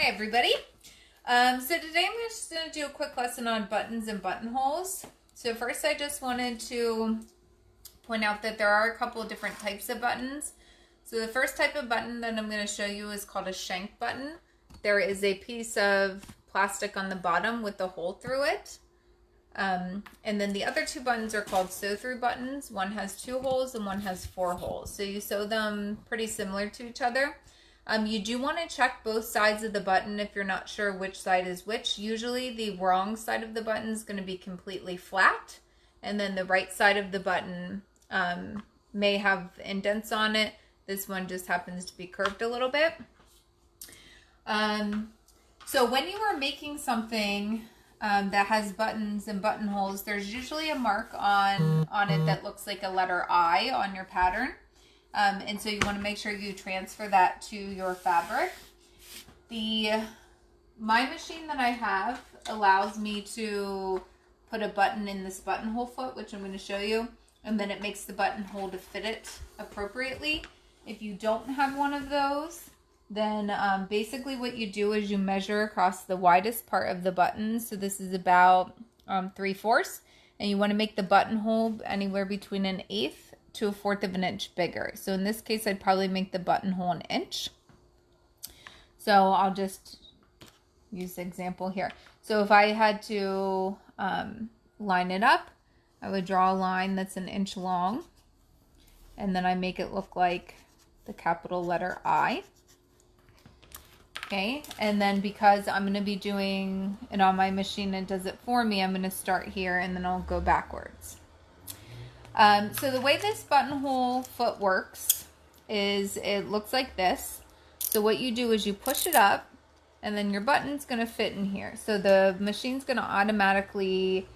Hi everybody. So today I'm just going to do a quick lesson on buttons and buttonholes. So first I just wanted to point out that there are a couple of different types of buttons. So the first type of button that I'm going to show you is called a shank button. There is a piece of plastic on the bottom with a hole through it. And then the other two buttons are called sew-through buttons. One has 2 holes and one has 4 holes. So you sew them pretty similar to each other. You do want to check both sides of the button if you're not sure which side is which. Usually the wrong side of the button is going to be completely flat, and then the right side of the button may have indents on it. This one just happens to be curved a little bit. So when you are making something that has buttons and buttonholes, there's usually a mark on it that looks like a letter I on your pattern. And so you want to make sure you transfer that to your fabric. My machine that I have allows me to put a button in this buttonhole foot, which I'm going to show you, and then it makes the buttonhole to fit it appropriately. If you don't have one of those, then basically what you do is you measure across the widest part of the button. So this is about 3/4, and you want to make the buttonhole anywhere between 1/8 to 1/4 of an inch bigger. So in this case, I'd probably make the buttonhole 1 inch. So I'll just use the example here. So if I had to line it up, I would draw a line that's 1 inch long, and then I make it look like the capital letter I. Okay, and then because I'm going to be doing it on my machine and it does it for me, I'm going to start here and then I'll go backwards. So the way this buttonhole foot works is it looks like this. So what you do is you push it up, and then your button's going to fit in here. So the machine's going to automatically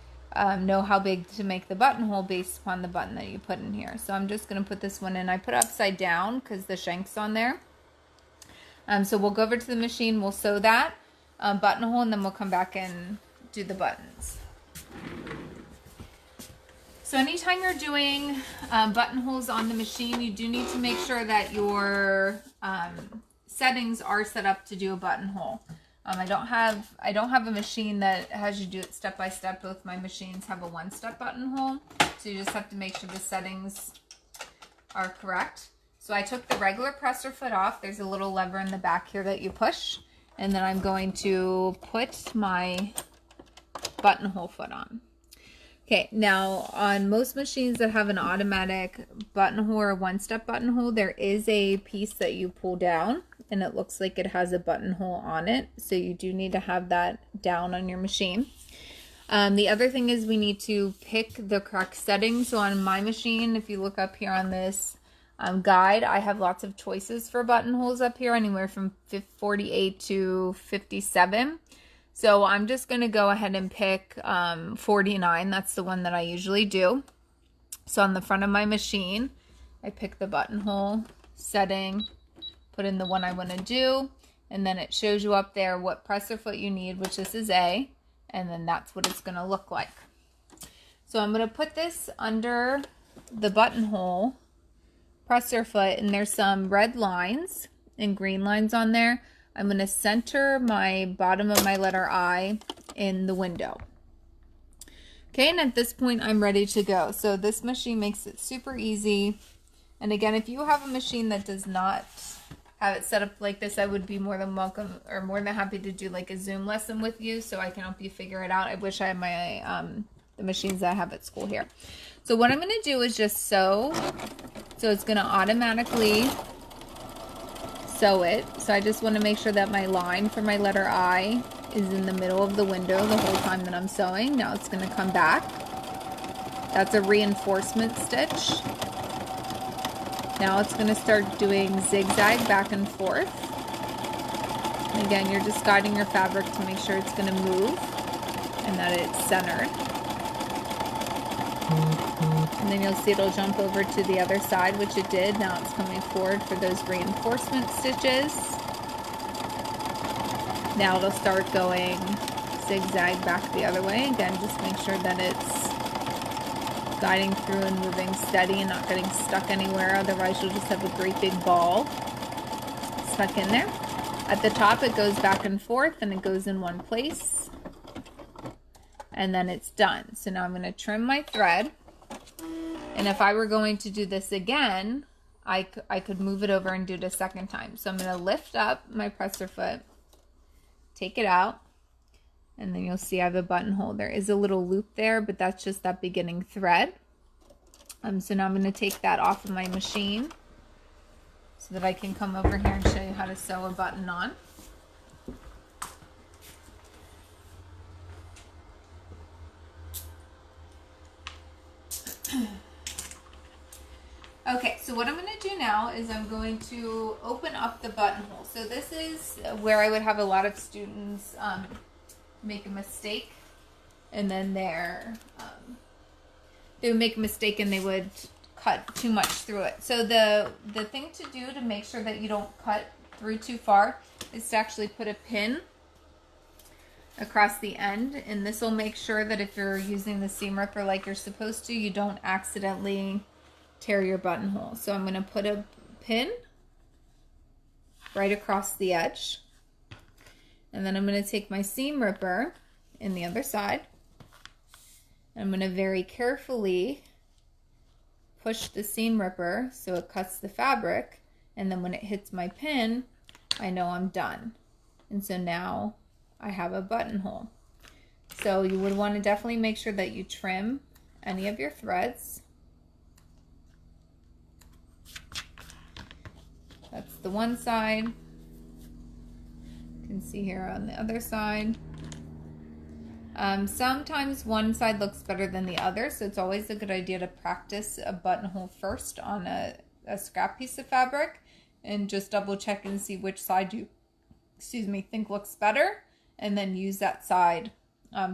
know how big to make the buttonhole based upon the button that you put in here. So I'm just going to put this one in. I put it upside down because the shank's on there. So we'll go over to the machine, we'll sew that buttonhole, and then we'll come back and do the buttons. So anytime you're doing buttonholes on the machine, you do need to make sure that your settings are set up to do a buttonhole. I don't have a machine that has you do it step by step. Both my machines have a 1-step buttonhole, so you just have to make sure the settings are correct. So I took the regular presser foot off. There's a little lever in the back here that you push, and then I'm going to put my buttonhole foot on. Okay, now on most machines that have an automatic buttonhole or 1-step buttonhole, there is a piece that you pull down and it looks like it has a buttonhole on it. So you do need to have that down on your machine. The other thing is we need to pick the correct settings. So on my machine, if you look up here on this guide, I have lots of choices for buttonholes up here, anywhere from 48 to 57. So I'm just going to go ahead and pick 49. That's the one that I usually do. So on the front of my machine, I pick the buttonhole setting, put in the one I want to do, and then it shows you up there what presser foot you need, which this is A, and then that's what it's going to look like. So I'm going to put this under the buttonhole presser foot, and there's some red lines and green lines on there. I'm going to center my bottom of my letter I in the window. Okay, and at this point I'm ready to go. So this machine makes it super easy. And again, if you have a machine that does not have it set up like this, I would be more than welcome or more than happy to do like a Zoom lesson with you so I can help you figure it out. I wish I had my the machines that I have at school here. So what I'm going to do is just sew. So it's going to automatically sew it. So I just want to make sure that my line for my letter I is in the middle of the window the whole time that I'm sewing. Now it's going to come back. That's a reinforcement stitch. Now it's going to start doing zigzag back and forth. And again, you're just guiding your fabric to make sure it's going to move and that it's centered. And then you'll see it'll jump over to the other side, which it did. Now it's coming forward for those reinforcement stitches. Now it'll start going zigzag back the other way. Again, just make sure that it's guiding through and moving steady and not getting stuck anywhere. Otherwise, you'll just have a great big ball stuck in there. At the top it goes back and forth and it goes in one place. And then it's done. So now I'm going to trim my thread. And if I were going to do this again, I could move it over and do it a second time. So I'm going to lift up my presser foot, take it out, and then you'll see I have a buttonhole. There is a little loop there, but that's just that beginning thread. So now I'm going to take that off of my machine so that I can come over here and show you how to sew a button on. Okay, so what I'm going to do now is I'm going to open up the buttonhole. So this is where I would have a lot of students make a mistake, and then they would make a mistake and they would cut too much through it. So the thing to do to make sure that you don't cut through too far is to actually put a pin across the end, and this will make sure that if you're using the seam ripper like you're supposed to, you don't accidentally tear your buttonhole. So I'm going to put a pin right across the edge, and then I'm going to take my seam ripper in the other side, and I'm going to very carefully push the seam ripper so it cuts the fabric, and then when it hits my pin, I know I'm done. And so now I have a buttonhole. So you would want to definitely make sure that you trim any of your threads. That's the one side. You can see here on the other side. Sometimes one side looks better than the other, so it's always a good idea to practice a buttonhole first on a scrap piece of fabric and just double check and see which side you, think looks better, and then use that side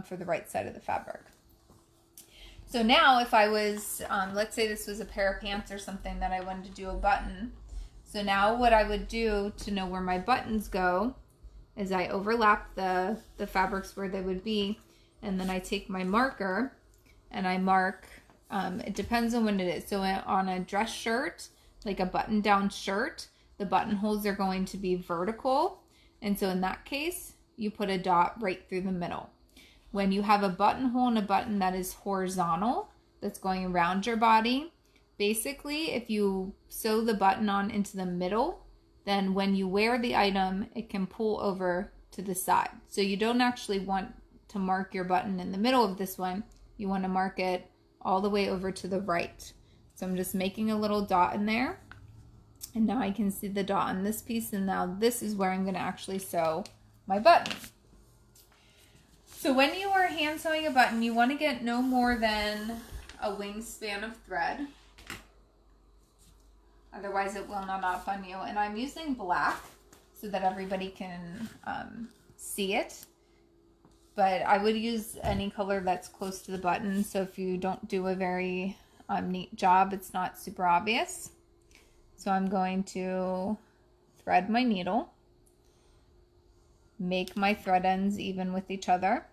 for the right side of the fabric. So now if I was, let's say this was a pair of pants or something that I wanted to do a button. So now what I would do to know where my buttons go is I overlap the fabrics where they would be, and then I take my marker and I mark, it depends on what it is. So on a dress shirt, like a button down shirt, the buttonholes are going to be vertical. And so in that case, you put a dot right through the middle. When you have a buttonhole and a button that is horizontal, that's going around your body, basically if you sew the button on into the middle, then when you wear the item, it can pull over to the side. So you don't actually want to mark your button in the middle of this one. You want to mark it all the way over to the right. So I'm just making a little dot in there. And now I can see the dot on this piece, and now this is where I'm going to actually sew my button. So when you are hand sewing a button, you want to get no more than a wingspan of thread. Otherwise it will not up on you. And I'm using black so that everybody can see it. But I would use any color that's close to the button, so if you don't do a very neat job, it's not super obvious. So I'm going to thread my needle, make my thread ends even with each other.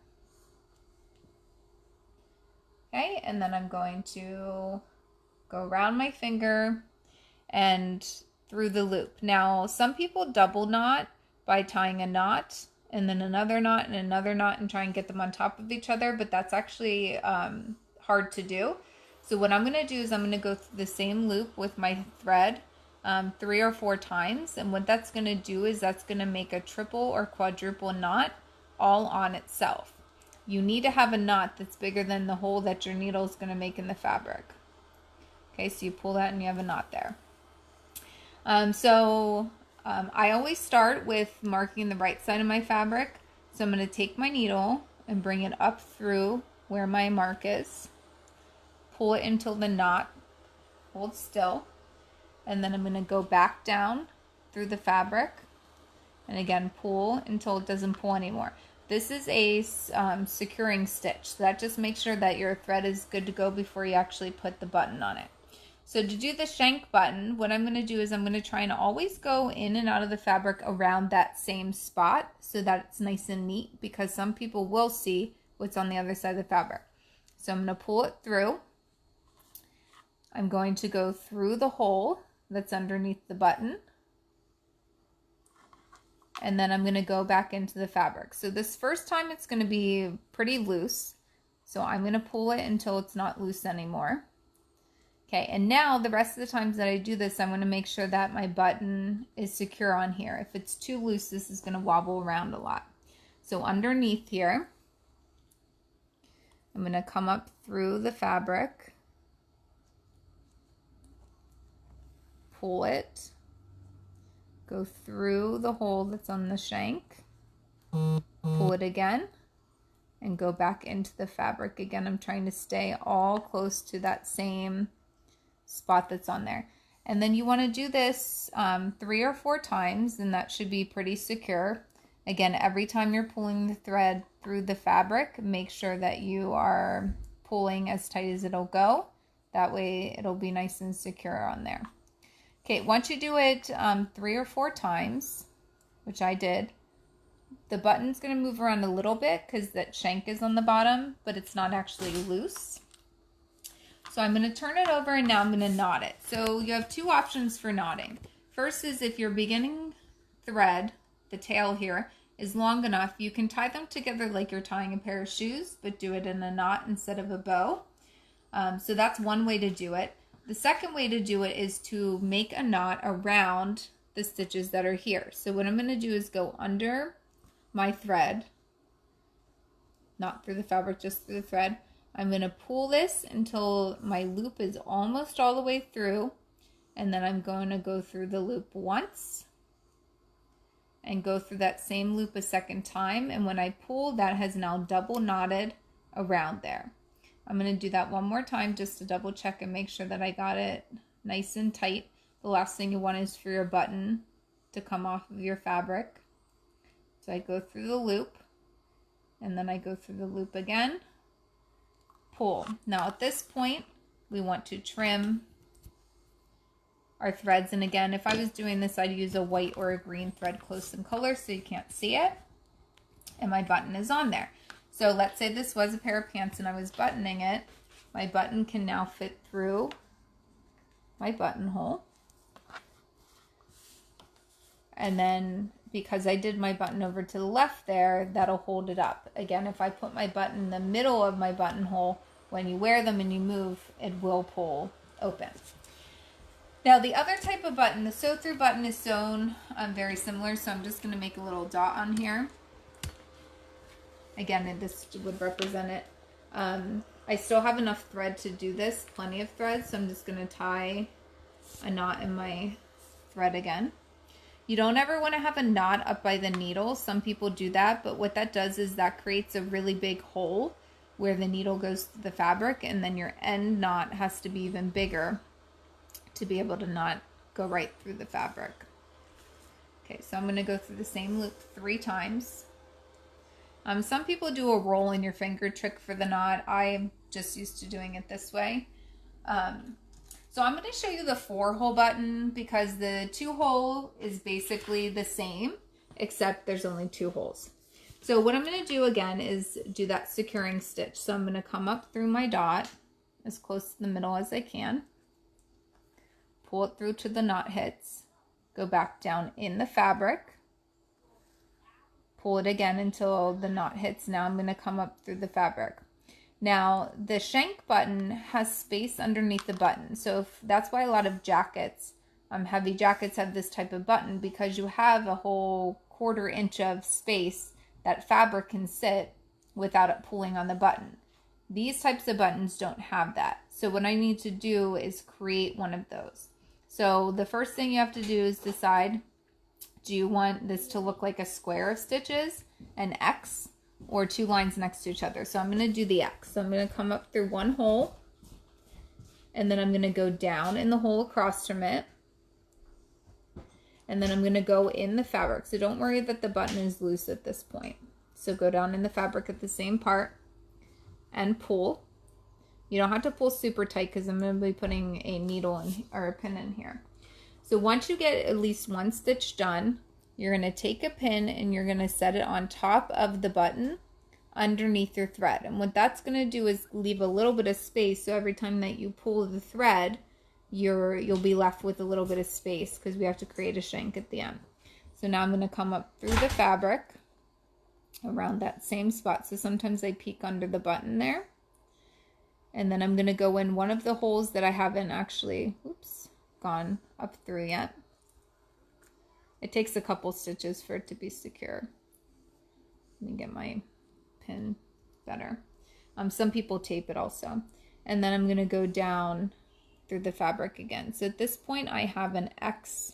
Okay, and then I'm going to go around my finger and through the loop. Now, some people double knot by tying a knot and then another knot and another knot and try and get them on top of each other, but that's actually hard to do. So what I'm going to do is I'm going to go through the same loop with my thread 3 or 4 times, and what that's going to do is that's going to make a triple or quadruple knot all on itself. You need to have a knot that's bigger than the hole that your needle is going to make in the fabric. Okay, so you pull that and you have a knot there. I always start with marking the right side of my fabric. So I'm going to take my needle and bring it up through where my mark is. Pull it until the knot holds still. And then I'm going to go back down through the fabric. And again, pull until it doesn't pull anymore. This is a securing stitch. So that just makes sure that your thread is good to go before you actually put the button on it. So to do the shank button, what I'm going to do is I'm going to try and always go in and out of the fabric around that same spot so that it's nice and neat, because some people will see what's on the other side of the fabric. So I'm going to pull it through. I'm going to go through the hole that's underneath the button. and then I'm going to go back into the fabric. So this first time it's going to be pretty loose. So I'm going to pull it until it's not loose anymore. Okay, and now the rest of the times that I do this, I'm going to make sure that my button is secure on here. If it's too loose, this is going to wobble around a lot. So underneath here, I'm going to come up through the fabric, pull it, go through the hole that's on the shank, pull it again, and go back into the fabric. Again, I'm trying to stay all close to that same spot that's on there. And then you want to do this 3 or 4 times, and that should be pretty secure. Again, every time you're pulling the thread through the fabric, make sure that you are pulling as tight as it'll go. That way it'll be nice and secure on there. Okay, once you do it 3 or 4 times, which I did, the button's going to move around a little bit because that shank is on the bottom, but it's not actually loose. So I'm going to turn it over, and now I'm going to knot it. So you have 2 options for knotting. First is if your beginning thread, the tail here, is long enough, you can tie them together like you're tying a pair of shoes, but do it in a knot instead of a bow. So that's one way to do it. The second way to do it is to make a knot around the stitches that are here. So what I'm going to do is go under my thread, not through the fabric, just through the thread. I'm going to pull this until my loop is almost all the way through, and then I'm going to go through the loop once and go through that same loop a second time, and when I pull, that has now double knotted around there. I'm going to do that one more time just to double check and make sure that I got it nice and tight. The last thing you want is for your button to come off of your fabric. So I go through the loop, and then I go through the loop again, pull. Now at this point, we want to trim our threads, and again, if I was doing this, I'd use a white or a green thread close in color so you can't see it, and my button is on there. So let's say this was a pair of pants and I was buttoning it. My button can now fit through my buttonhole, and then because I did my button over to the left there, that'll hold it up. Again, if I put my button in the middle of my buttonhole, when you wear them and you move, it will pull open. Now the other type of button, the sew through button, is sewn very similar, so I'm just going to make a little dot on here. Again, this would represent it. I still have enough thread to do this, plenty of thread, so I'm just going to tie a knot in my thread again. You don't ever want to have a knot up by the needle. Some people do that, but what that does is that creates a really big hole where the needle goes through the fabric, and then your end knot has to be even bigger to be able to not go right through the fabric. Okay, so I'm going to go through the same loop 3 times. Some people do a roll in your finger trick for the knot. I'm just used to doing it this way. So I'm going to show you the 4-hole button because the 2-hole is basically the same, except there's only 2 holes. So what I'm going to do again is do that securing stitch. So I'm going to come up through my dot as close to the middle as I can, pull it through to the knot hits, go back down in the fabric, pull it again until the knot hits. Now I'm going to come up through the fabric. Now, the shank button has space underneath the button. So that's why a lot of jackets, heavy jackets, have this type of button, because you have a whole 1/4 inch of space that fabric can sit without it pulling on the button. These types of buttons don't have that. So what I need to do is create one of those. So the first thing you have to do is decide, do you want this to look like a square of stitches, an X, or 2 lines next to each other? So I'm going to do the X. So I'm going to come up through 1 hole, and then I'm going to go down in the hole across from it, and then I'm going to go in the fabric. So don't worry that the button is loose at this point. So go down in the fabric at the same part and pull. You don't have to pull super tight because I'm going to be putting a needle in, or a pin in here. So once you get at least 1 stitch done, you're going to take a pin and you're going to set it on top of the button underneath your thread. And what that's going to do is leave a little bit of space, so every time that you pull the thread, you'll be left with a little bit of space because we have to create a shank at the end. So So now I'm going to come up through the fabric around that same spot. So sometimes I peek under the button there. And then I'm going to go in one of the holes that I haven't actually, gone up through yet. It takes a couple stitches for it to be secure. Let me get my pin better. Some people tape it also. And then I'm going to go down through the fabric again. So at this point I have an X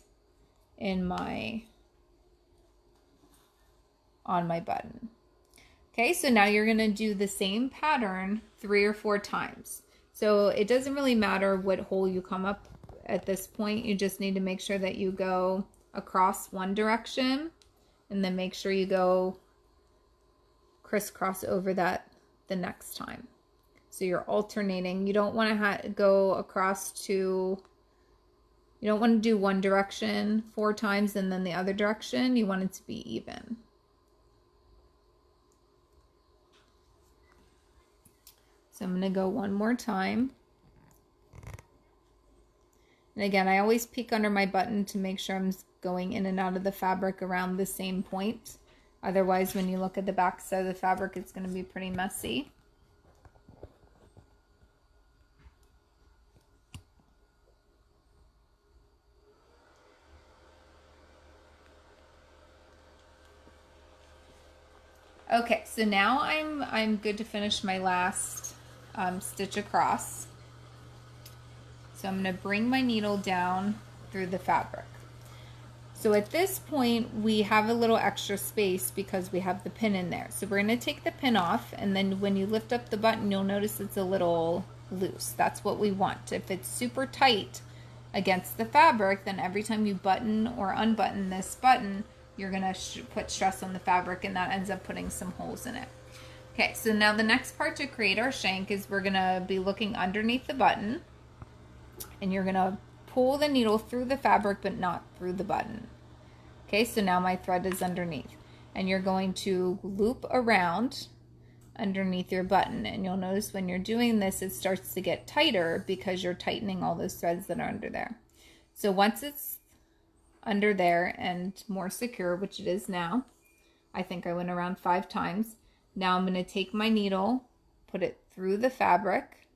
in on my button. Okay, so now you're going to do the same pattern 3 or 4 times. So it doesn't really matter what hole you come up at this point. You just need to make sure that you go across one direction and then make sure you go crisscross over that the next time. So you're alternating. You don't want to go across you don't want to do one direction 4 times and then the other direction. You want it to be even. So I'm going to go one more time. And again, I always peek under my button to make sure I'm going in and out of the fabric around the same point. Otherwise, when you look at the back side of the fabric, it's going to be pretty messy. Okay, so now I'm good to finish my last stitch across. So I'm going to bring my needle down through the fabric. So at this point we have a little extra space because we have the pin in there. So we're going to take the pin off, and then when you lift up the button you'll notice it's a little loose. That's what we want. If it's super tight against the fabric, then every time you button or unbutton this button, you're going to put stress on the fabric, and that ends up putting some holes in it. Okay, so now the next part to create our shank is we're going to be looking underneath the button, and you're going to pull the needle through the fabric but not through the button. Okay, so now my thread is underneath, and you're going to loop around underneath your button, and you'll notice when you're doing this it starts to get tighter because you're tightening all those threads that are under there. So once it's under there and more secure, which it is now, I think I went around 5 times. Now I'm going to take my needle, put it through the fabric,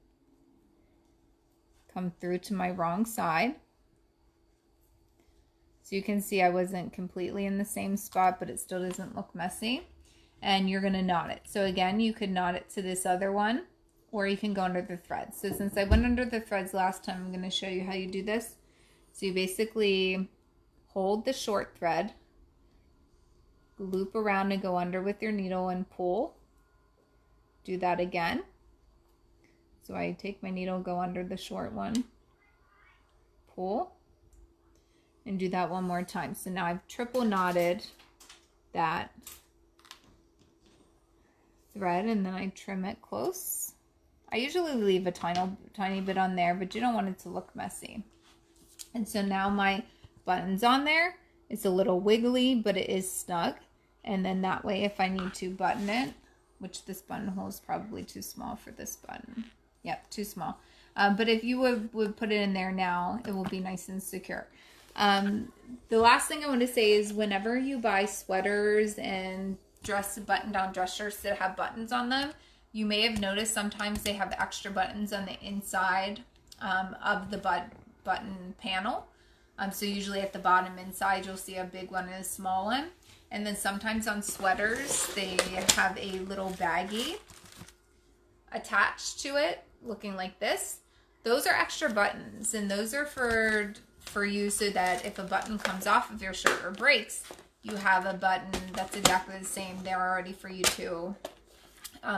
come through to my wrong side. So you can see I wasn't completely in the same spot, but it still doesn't look messy. And you're going to knot it. So again, you could knot it to this other one, or you can go under the threads. So since I went under the threads last time, I'm going to show you how you do this. So you basically hold the short thread, loop around and go under with your needle and pull. Do that again. So I take my needle, go under the short one, pull, and do that one more time. So now I've triple knotted that thread, and then I trim it close. I usually leave a tiny bit on there, but you don't want it to look messy. And so now my button's on there. It's a little wiggly, but it is snug. And then that way, if I need to button it, which this buttonhole is probably too small for this button. Yep, too small. But if you would put it in there now, it will be nice and secure. The last thing I want to say is whenever you buy sweaters and button-down dress shirts that have buttons on them, you may have noticed sometimes they have extra buttons on the inside of the button panel. So usually at the bottom inside you'll see a big one and a small one. And then sometimes on sweaters they have a little baggie attached to it looking like this. Those are extra buttons, and those are for you so that if a button comes off of your shirt or breaks, you have a button that's exactly the same there already for you to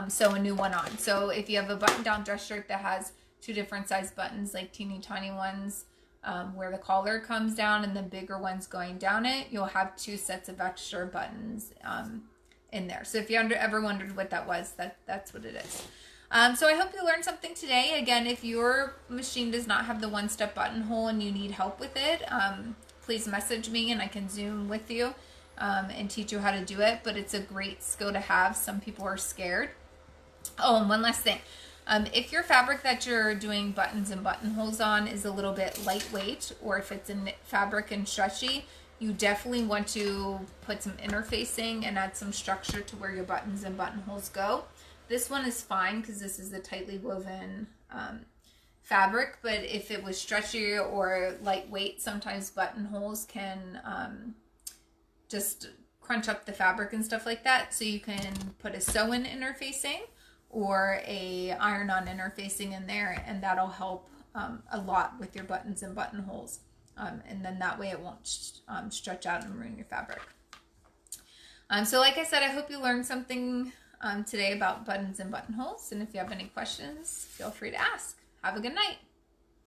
sew a new one on. So if you have a button-down dress shirt that has 2 different size buttons, like teeny tiny ones where the collar comes down and the bigger ones going down it, you'll have 2 sets of extra buttons in there. So if you ever wondered what that was, that's what it is. So I hope you learned something today. Again, if your machine does not have the one-step buttonhole and you need help with it, please message me and I can Zoom with you and teach you how to do it. But it's a great skill to have. Some people are scared. Oh, and one last thing. If your fabric that you're doing buttons and buttonholes on is a little bit lightweight, or if it's in knit fabric and stretchy, you definitely want to put some interfacing and add some structure to where your buttons and buttonholes go. This one is fine because this is a tightly woven fabric, but if it was stretchy or lightweight, sometimes buttonholes can just crunch up the fabric and stuff like that. So you can put a sew-in interfacing or a iron-on interfacing in there, and that'll help a lot with your buttons and buttonholes. And then that way it won't stretch out and ruin your fabric. So like I said, I hope you learned something today about buttons and buttonholes. And if you have any questions, feel free to ask. Have a good night.